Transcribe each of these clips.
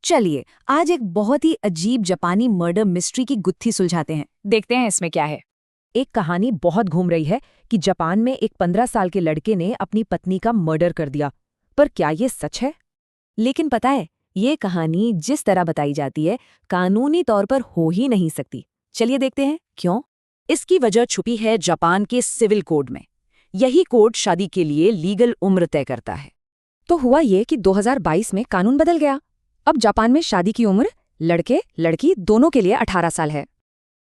चलिए आज एक बहुत ही अजीब जापानी मर्डर मिस्ट्री की गुत्थी सुलझाते हैं। देखते हैं इसमें क्या है। एक कहानी बहुत घूम रही है कि जापान में एक 15 साल के लड़के ने अपनी पत्नी का मर्डर कर दिया। पर क्या ये सच है? लेकिन पता है, ये कहानी जिस तरह बताई जाती है कानूनी तौर पर हो ही नहीं सकती। चलिए देखते हैं क्यों। इसकी वजह छुपी है जापान के सिविल कोड में। यही कोड शादी के लिए लीगल उम्र तय करता है। तो हुआ ये कि 2022 में कानून बदल गया। अब जापान में शादी की उम्र लड़के लड़की दोनों के लिए 18 साल है।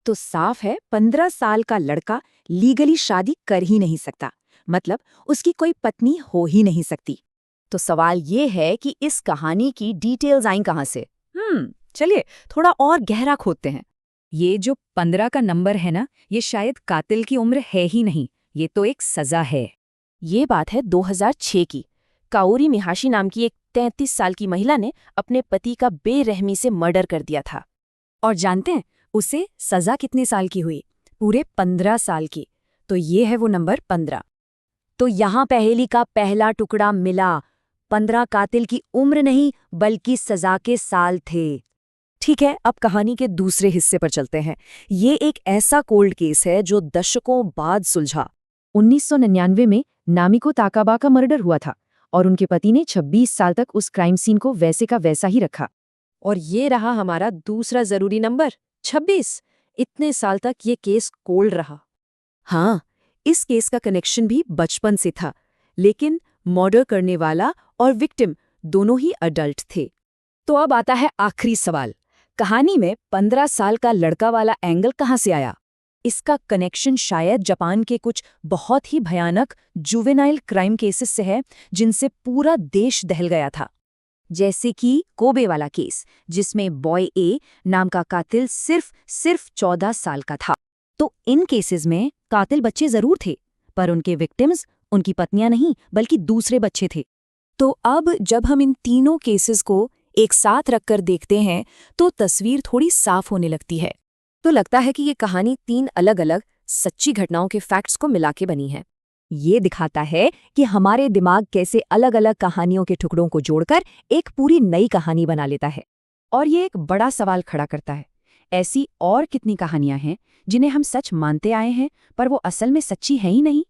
तो साफ है 15 साल का लड़का लीगली शादी कर ही नहीं सकता, मतलब उसकी कोई पत्नी हो ही नहीं सकती। तो सवाल ये है कि इस कहानी की डिटेल्स आई कहाँ से? चलिए थोड़ा और गहरा खोदते हैं। ये जो 15 का नंबर है ना, ये शायद कातिल की उम्र है ही नहीं, ये तो एक सजा है। ये बात है 2006 की। काओरी मिहाशी नाम की एक 33 साल की महिला ने अपने पति का बेरहमी से मर्डर कर दिया था। और जानते हैं उसे सजा कितने साल की हुई? पूरे 15 साल की। तो ये है वो नंबर 15। तो यहाँ पहेली का पहला टुकड़ा मिला। 15 कातिल की उम्र नहीं बल्कि सजा के साल थे। ठीक है, अब कहानी के दूसरे हिस्से पर चलते हैं। ये एक ऐसा कोल्ड केस है जो दशकों बाद सुलझा। 1999 में नामिको ताकाबा का मर्डर हुआ था और उनके पति ने 26 साल तक उस क्राइम सीन को वैसे का वैसा ही रखा। और ये रहा हमारा दूसरा जरूरी नंबर, 26। इतने साल तक ये केस कोल्ड रहा। हाँ, इस केस का कनेक्शन भी बचपन से था, लेकिन मर्डर करने वाला और विक्टिम दोनों ही अडल्ट थे। तो अब आता है आखिरी सवाल, कहानी में 15 साल का लड़का वाला एंगल कहाँ से आया? इसका कनेक्शन शायद जापान के कुछ बहुत ही भयानक जुवेनाइल क्राइम केसेस से है, जिनसे पूरा देश दहल गया था। जैसे कि कोबे वाला केस, जिसमें बॉय ए नाम का कातिल सिर्फ 14 साल का था। तो इन केसेस में कातिल बच्चे जरूर थे, पर उनके विक्टिम्स उनकी पत्नियां नहीं बल्कि दूसरे बच्चे थे। तो अब जब हम इन तीनों केसेस को एक साथ रखकर देखते हैं तो तस्वीर थोड़ी साफ होने लगती है। तो लगता है कि ये कहानी 3 अलग-अलग सच्ची घटनाओं के फैक्ट्स को मिला के बनी है। ये दिखाता है कि हमारे दिमाग कैसे अलग-अलग कहानियों के टुकड़ों को जोड़कर एक पूरी नई कहानी बना लेता है। और ये एक बड़ा सवाल खड़ा करता है, ऐसी और कितनी कहानियां हैं जिन्हें हम सच मानते आए हैं पर वो असल में सच्ची हैं ही नहीं?